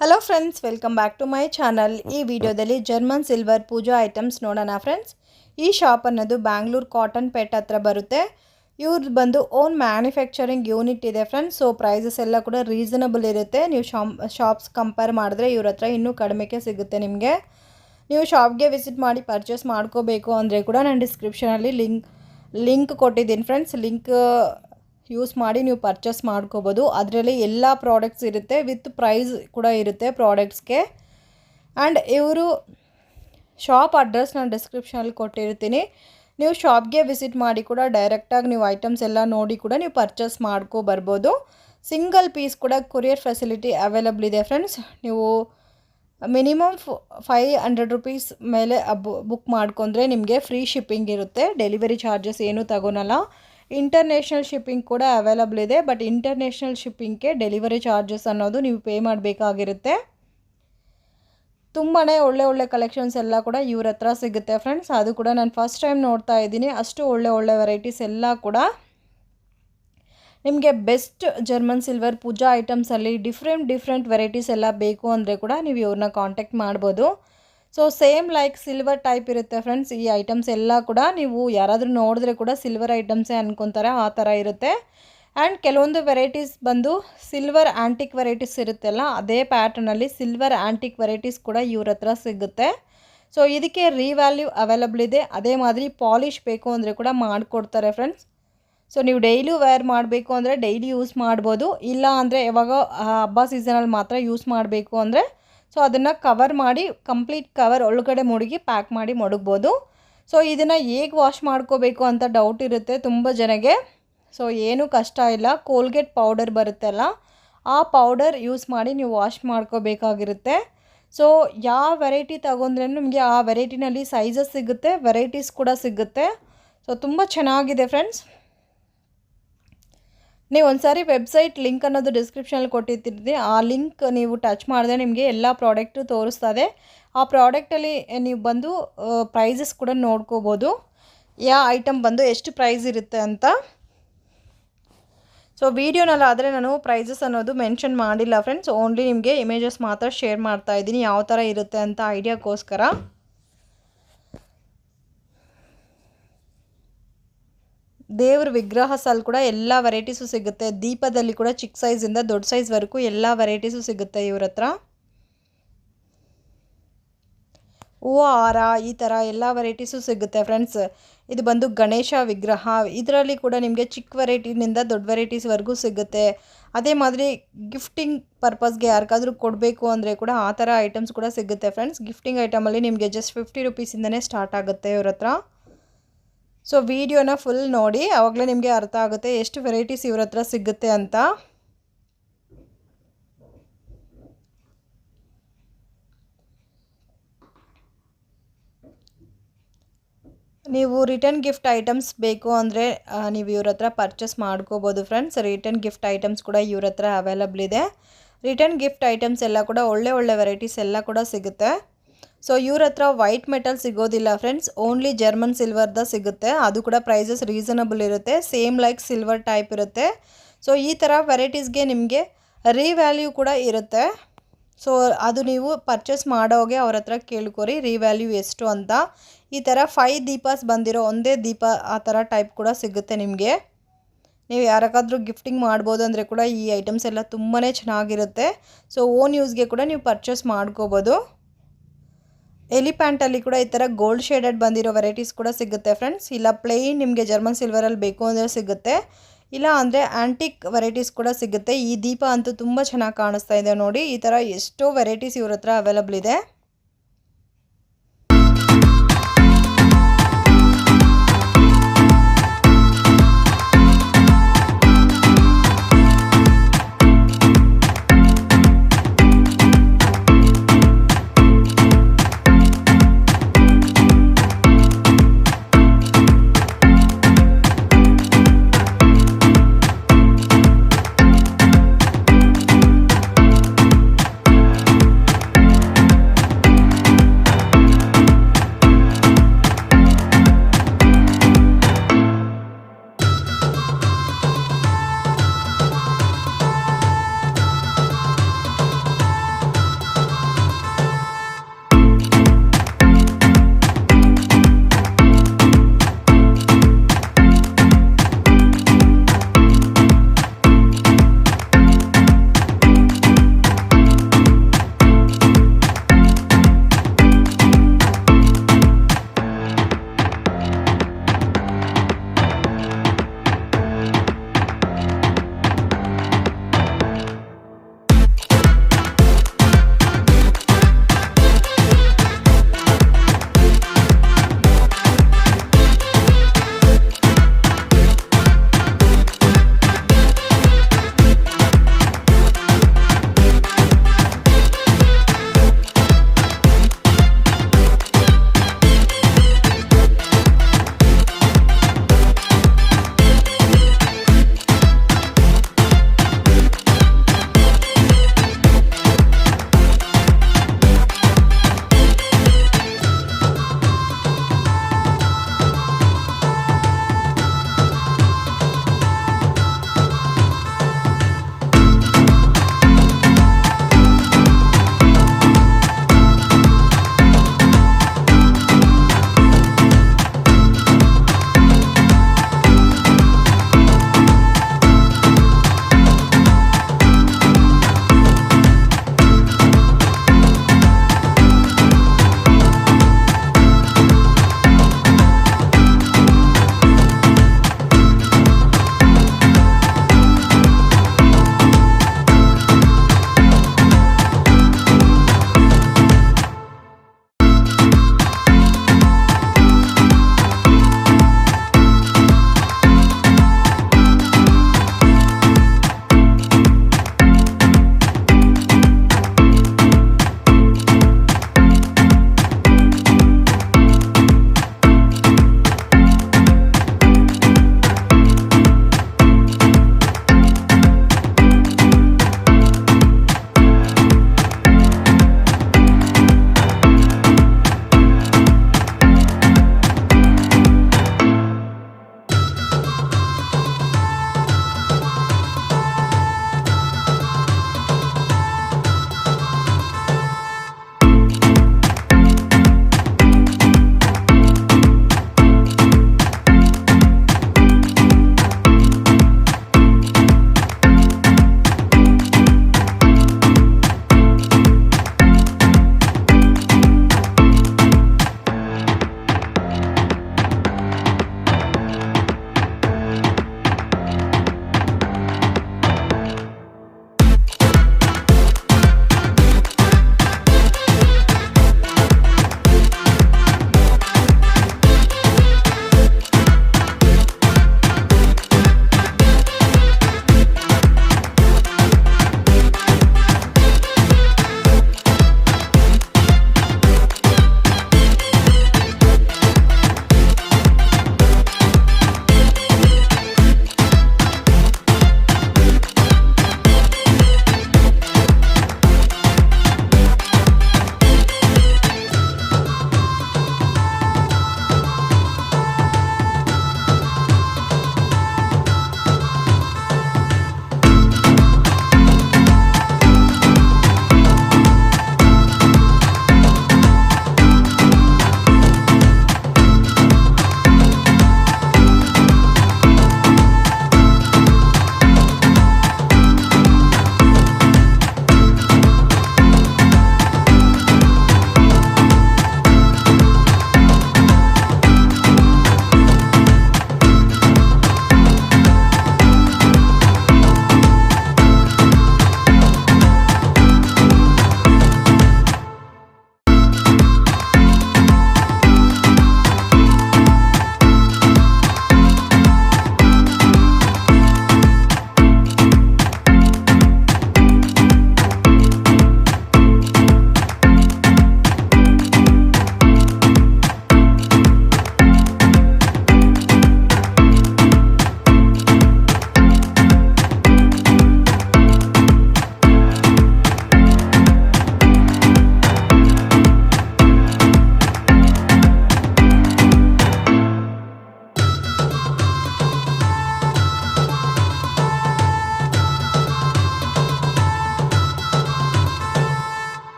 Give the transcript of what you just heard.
Hello friends, welcome back to my channel. ಈ ವಿಡಿಯೋದಲ್ಲಿ German silver puja items ನೋಡೋಣ friends. ಈ ಶಾಪ್ ಅನ್ನೋದು ಬ್ಯಾಂಗ್ಳೂರು ಕಾಟನ್ಪೇಟ್ ಹತ್ರ ಬರುತ್ತೆ. ಇವ್ರದ್ದು ಬಂದು ಓನ್ ಮ್ಯಾನುಫ್ಯಾಕ್ಚರಿಂಗ್ ಯೂನಿಟ್ ಇದೆ ಫ್ರೆಂಡ್ಸ್. ಸೊ ಪ್ರೈಸಸ್ ಎಲ್ಲ ಕೂಡ ರೀಸನಬಲ್ ಇರುತ್ತೆ. ನೀವು ಶಾಪ್ಸ್ ಕಂಪೇರ್ ಮಾಡಿದ್ರೆ ಇವ್ರ ಹತ್ರ ಇನ್ನೂ ಕಡಿಮೆಗೆ ಸಿಗುತ್ತೆ ನಿಮಗೆ. ನೀವು ಶಾಪ್ಗೆ ವಿಸಿಟ್ ಮಾಡಿ ಪರ್ಚೇಸ್ ಮಾಡ್ಕೋಬೇಕು ಅಂದರೆ ಕೂಡ ನಾನು ಡಿಸ್ಕ್ರಿಪ್ಷನಲ್ಲಿ ಲಿಂಕ್ ಕೊಟ್ಟಿದ್ದೀನಿ ಫ್ರೆಂಡ್ಸ್. ಲಿಂಕ್ ಯೂಸ್ ಮಾಡಿ ನೀವು ಪರ್ಚೇಸ್ ಮಾಡ್ಕೋಬೋದು. ಅದರಲ್ಲಿ ಎಲ್ಲ ಪ್ರಾಡಕ್ಟ್ಸ್ ಇರುತ್ತೆ, ವಿತ್ ಪ್ರೈಸ್ ಕೂಡ ಇರುತ್ತೆ ಪ್ರಾಡಕ್ಟ್ಸ್ಗೆ. ಆ್ಯಂಡ್ ಇವರು ಶಾಪ್ ಅಡ್ರೆಸ್ ನಾನು ಡಿಸ್ಕ್ರಿಪ್ಷನಲ್ಲಿ ಕೊಟ್ಟಿರ್ತೀನಿ. ನೀವು ಶಾಪ್ಗೆ ವಿಸಿಟ್ ಮಾಡಿ ಕೂಡ ಡೈರೆಕ್ಟಾಗಿ ನೀವು ಐಟಮ್ಸ್ ಎಲ್ಲ ನೋಡಿ ಕೂಡ ನೀವು ಪರ್ಚೇಸ್ ಬರ್ಬೋದು. ಸಿಂಗಲ್ ಪೀಸ್ ಕೂಡ ಕೊರಿಯರ್ ಫೆಸಿಲಿಟಿ ಅವೈಲಬಲ್ ಇದೆ ಫ್ರೆಂಡ್ಸ್. ನೀವು ಮಿನಿಮಮ್ 500 ರುಪೀಸ್ ಮೇಲೆ ಬುಕ್ ಮಾಡ್ಕೊಂಡ್ರೆ ನಿಮಗೆ ಫ್ರೀ ಶಿಪ್ಪಿಂಗ್ ಇರುತ್ತೆ. ಡೆಲಿವರಿ ಚಾರ್ಜಸ್ ಏನೂ ತಗೊಳಲ್ಲ. ಇಂಟರ್ನ್ಯಾಷನಲ್ ಶಿಪ್ಪಿಂಗ್ ಕೂಡ ಅವೈಲಬಲ್ ಇದೆ. ಬಟ್ ಇಂಟರ್ನ್ಯಾಷನಲ್ ಶಿಪ್ಪಿಂಗ್ಗೆ ಡೆಲಿವರಿ ಚಾರ್ಜಸ್ ಅನ್ನೋದು ನೀವು ಪೇ ಮಾಡಬೇಕಾಗಿರುತ್ತೆ. ತುಂಬಾ ಒಳ್ಳೆ ಕಲೆಕ್ಷನ್ಸ್ ಎಲ್ಲ ಕೂಡ ಇವ್ರ ಹತ್ರ ಸಿಗುತ್ತೆ ಫ್ರೆಂಡ್ಸ್. ಅದು ಕೂಡ ನಾನು ಫಸ್ಟ್ ಟೈಮ್ ನೋಡ್ತಾ ಇದ್ದೀನಿ. ಅಷ್ಟು ಒಳ್ಳೆ ವೆರೈಟೀಸ್ ಎಲ್ಲ ಕೂಡ ನಿಮಗೆ ಬೆಸ್ಟ್ ಜರ್ಮನ್ ಸಿಲ್ವರ್ ಪೂಜಾ ಐಟಮ್ಸಲ್ಲಿ ಡಿಫ್ರೆಂಟ್ ವೆರೈಟೀಸ್ ಎಲ್ಲ ಬೇಕು ಅಂದರೆ ಕೂಡ ನೀವು ಇವ್ರನ್ನ ಕಾಂಟ್ಯಾಕ್ಟ್ ಮಾಡ್ಬೋದು. So same like silver type ಇರುತ್ತೆ ಫ್ರೆಂಡ್ಸ್. ಈ ಐಟಮ್ಸ್ ಎಲ್ಲ ಕೂಡ ನೀವು ಯಾರಾದರೂ ನೋಡಿದ್ರೆ ಕೂಡ ಸಿಲ್ವರ್ ಐಟಮ್ಸೇ ಅನ್ಕೊತಾರೆ, ಆ ಥರ ಇರುತ್ತೆ. ಆ್ಯಂಡ್ ಕೆಲವೊಂದು ವೆರೈಟೀಸ್ ಬಂದು ಸಿಲ್ವರ್ ಆ್ಯಂಟಿಕ್ ವೆರೈಟೀಸ್ ಇರುತ್ತಲ್ಲ, ಅದೇ ಪ್ಯಾಟರ್ನಲ್ಲಿ ಸಿಲ್ವರ್ ಆ್ಯಂಟಿಕ್ ವೆರೈಟೀಸ್ ಕೂಡ ಇವ್ರ ಹತ್ರ ಸಿಗುತ್ತೆ. ಸೊ ಇದಕ್ಕೆ ರೀವ್ಯಾಲ್ಯೂ ಅವೈಲಬಲ್ ಇದೆ. ಅದೇ ಮಾದರಿ ಪಾಲಿಷ್ ಬೇಕು ಅಂದರೆ ಕೂಡ ಮಾಡಿಕೊಡ್ತಾರೆ ಫ್ರೆಂಡ್ಸ್. ಸೊ ನೀವು ಡೈಲಿ ವೇರ್ ಮಾಡಬೇಕು ಅಂದರೆ ಡೈಲಿ ಯೂಸ್ ಮಾಡ್ಬೋದು. ಇಲ್ಲ ಅಂದರೆ ಯಾವಾಗ ಹಬ್ಬ ಸೀಸನಲ್ಲಿ ಮಾತ್ರ ಯೂಸ್ ಮಾಡಬೇಕು ಅಂದರೆ ಸೊ ಅದನ್ನು ಕವರ್ ಮಾಡಿ ಕಂಪ್ಲೀಟ್ ಕವರ್ ಒಳಗಡೆ ಮುಡುಗಿ ಪ್ಯಾಕ್ ಮಾಡಿ ಮಡಗ್ಬೋದು. ಸೊ ಇದನ್ನು ಹೇಗೆ ವಾಶ್ ಮಾಡ್ಕೋಬೇಕು ಅಂತ ಡೌಟ್ ಇರುತ್ತೆ ತುಂಬ ಜನಗೆ. ಸೊ ಏನೂ ಕಷ್ಟ ಇಲ್ಲ. ಕೋಲ್ಗೇಟ್ ಪೌಡರ್ ಬರುತ್ತಲ್ಲ, ಆ ಪೌಡರ್ ಯೂಸ್ ಮಾಡಿ ನೀವು ವಾಶ್ ಮಾಡ್ಕೋಬೇಕಾಗಿರುತ್ತೆ. ಸೊ ಯಾವ ವೆರೈಟಿ ತಗೊಂಡ್ರೆ ನಿಮಗೆ ಆ ವೆರೈಟಿನಲ್ಲಿ ಸೈಜಸ್ ಸಿಗುತ್ತೆ, ವೆರೈಟೀಸ್ ಕೂಡ ಸಿಗುತ್ತೆ. ಸೊ ತುಂಬ ಚೆನ್ನಾಗಿದೆ ಫ್ರೆಂಡ್ಸ್. ನೀವು ಒಂದು ಸಾರಿ ವೆಬ್ಸೈಟ್ ಲಿಂಕ್ ಅನ್ನೋದು ಡಿಸ್ಕ್ರಿಪ್ಷನಲ್ಲಿ ಕೊಟ್ಟಿರ್ತೀನಿ. ಆ ಲಿಂಕ್ ನೀವು ಟಚ್ ಮಾಡಿದ್ರೆ ನಿಮಗೆ ಎಲ್ಲ ಪ್ರಾಡಕ್ಟು ತೋರಿಸ್ತದೆ. ಆ ಪ್ರಾಡಕ್ಟಲ್ಲಿ ನೀವು ಬಂದು ಪ್ರೈಸಸ್ ಕೂಡ ನೋಡ್ಕೋಬೋದು, ಯಾವ ಐಟಮ್ ಬಂದು ಎಷ್ಟು ಪ್ರೈಸ್ ಇರುತ್ತೆ ಅಂತ. ಸೊ ವೀಡಿಯೋನಲ್ಲಾದರೆ ನಾನು ಪ್ರೈಸಸ್ ಅನ್ನೋದು ಮೆನ್ಷನ್ ಮಾಡಿಲ್ಲ ಫ್ರೆಂಡ್ಸ್. ಓನ್ಲಿ ನಿಮಗೆ ಇಮೇಜಸ್ ಮಾತ್ರ ಶೇರ್ ಮಾಡ್ತಾ ಇದ್ದೀನಿ, ಯಾವ ಥರ ಇರುತ್ತೆ ಅಂತ ಐಡಿಯಾಗೋಸ್ಕರ. ದೇವ್ರ ವಿಗ್ರಹ ಸಲ್ ಕೂಡ ಎಲ್ಲ ವೆರೈಟೀಸು ಸಿಗುತ್ತೆ. ದೀಪದಲ್ಲಿ ಕೂಡ ಚಿಕ್ಕ ಸೈಜಿಂದ ದೊಡ್ಡ ಸೈಜ್ವರೆಗೂ ಎಲ್ಲ ವೆರೈಟೀಸು ಸಿಗುತ್ತೆ ಇವ್ರ ಹತ್ರ. ಹೂವು ಹಾರ ಈ ಥರ ಎಲ್ಲ ವೆರೈಟೀಸು ಸಿಗುತ್ತೆ ಫ್ರೆಂಡ್ಸ್. ಇದು ಬಂದು ಗಣೇಶ ವಿಗ್ರಹ. ಇದರಲ್ಲಿ ಕೂಡ ನಿಮಗೆ ಚಿಕ್ಕ ವೆರೈಟಿನಿಂದ ದೊಡ್ಡ ವೆರೈಟೀಸ್ವರೆಗೂ ಸಿಗುತ್ತೆ. ಅದೇ ಮಾದರಿ ಗಿಫ್ಟಿಂಗ್ ಪರ್ಪಸ್ಗೆ ಯಾರಿಗಾದ್ರೂ ಕೊಡಬೇಕು ಅಂದರೆ ಕೂಡ ಆ ಥರ ಐಟಮ್ಸ್ ಕೂಡ ಸಿಗುತ್ತೆ ಫ್ರೆಂಡ್ಸ್. ಗಿಫ್ಟಿಂಗ್ ಐಟಮಲ್ಲಿ ನಿಮಗೆ ಜಸ್ಟ್ 50 ರುಪೀಸಿಂದನೇ ಸ್ಟಾರ್ಟ್ ಆಗುತ್ತೆ ಇವ್ರ ಹತ್ರ. ಸೊ ವಿಡಿಯೋನ ಫುಲ್ ನೋಡಿ, ಆವಾಗಲೇ ನಿಮಗೆ ಅರ್ಥ ಆಗುತ್ತೆ ಎಷ್ಟು ವೆರೈಟೀಸ್ ಇವ್ರ ಹತ್ರ ಸಿಗುತ್ತೆ ಅಂತ. ನೀವು ರಿಟರ್ನ್ ಗಿಫ್ಟ್ ಐಟಮ್ಸ್ ಬೇಕು ಅಂದರೆ ನೀವು ಇವ್ರ ಹತ್ರ ಪರ್ಚೇಸ್ ಮಾಡ್ಕೋಬೋದು ಫ್ರೆಂಡ್ಸ್. ರಿಟರ್ನ್ ಗಿಫ್ಟ್ ಐಟಮ್ಸ್ ಕೂಡ ಇವ್ರ ಹತ್ರ ಅವೈಲಬಲ್ ಇದೆ. ರಿಟರ್ನ್ ಗಿಫ್ಟ್ ಐಟಮ್ಸ್ ಎಲ್ಲ ಕೂಡ ಒಳ್ಳೆ ವೆರೈಟೀಸ್ ಎಲ್ಲ ಕೂಡ ಸಿಗುತ್ತೆ. ಸೊ ಇವ್ರ ಹತ್ರ ವೈಟ್ ಮೆಟಲ್ ಸಿಗೋದಿಲ್ಲ ಫ್ರೆಂಡ್ಸ್, ಓನ್ಲಿ ಜರ್ಮನ್ ಸಿಲ್ವರ್ದ ಸಿಗುತ್ತೆ. ಅದು ಕೂಡ ಪ್ರೈಸಸ್ ರೀಸನಬಲ್ ಇರುತ್ತೆ, ಸೇಮ್ ಲೈಕ್ ಸಿಲ್ವರ್ ಟೈಪ್ ಇರುತ್ತೆ. ಸೊ ಈ ಥರ ವೆರೈಟೀಸ್ಗೆ ನಿಮಗೆ ರೀವ್ಯಾಲ್ಯೂ ಕೂಡ ಇರುತ್ತೆ. ಸೊ ಅದು ನೀವು ಪರ್ಚೇಸ್ ಮಾಡೋಗೆ ಅವ್ರ ಹತ್ರ ಕೇಳ್ಕೊರಿ ರೀವ್ಯಾಲ್ಯೂ ಎಷ್ಟು ಅಂತ. ಈ ಥರ 5 ದೀಪಾಸ್ ಬಂದಿರೋ ಒಂದೇ ದೀಪ ಆ ಥರ ಟೈಪ್ ಕೂಡ ಸಿಗುತ್ತೆ ನಿಮಗೆ. ನೀವು ಯಾರಿಗಾದ್ರೂ ಗಿಫ್ಟಿಂಗ್ ಮಾಡ್ಬೋದು ಅಂದರೆ ಕೂಡ ಈ ಐಟಮ್ಸ್ ಎಲ್ಲ ತುಂಬಾ ಚೆನ್ನಾಗಿರುತ್ತೆ. ಸೊ ಓನ್ ಯೂಸ್ಗೆ ಕೂಡ ನೀವು ಪರ್ಚೇಸ್ ಮಾಡ್ಕೋಬೋದು. ಎಲಿಫ್ಯಾಂಟಲ್ಲಿ ಕೂಡ ಈ ಥರ ಗೋಲ್ಡ್ ಶೇಡೆಡ್ ಬಂದಿರೋ ವೆರೈಟೀಸ್ ಕೂಡ ಸಿಗುತ್ತೆ ಫ್ರೆಂಡ್ಸ್. ಇಲ್ಲ ಪ್ಲೇನ್ ನಿಮಗೆ ಜರ್ಮನ್ ಸಿಲ್ವರಲ್ಲಿ ಬೇಕು ಅಂದರೆ ಸಿಗುತ್ತೆ, ಇಲ್ಲ ಅಂದರೆ ಆ್ಯಂಟಿಕ್ ವೆರೈಟೀಸ್ ಕೂಡ ಸಿಗುತ್ತೆ. ಈ ದೀಪ ಅಂತೂ ತುಂಬ ಚೆನ್ನಾಗಿ ಕಾಣಿಸ್ತಾ ಇದೆ ನೋಡಿ. ಈ ಥರ ಎಷ್ಟೋ ವೆರೈಟೀಸ್ ಇವ್ರ ಹತ್ರ ಅವೈಲಬಲ್ ಇದೆ.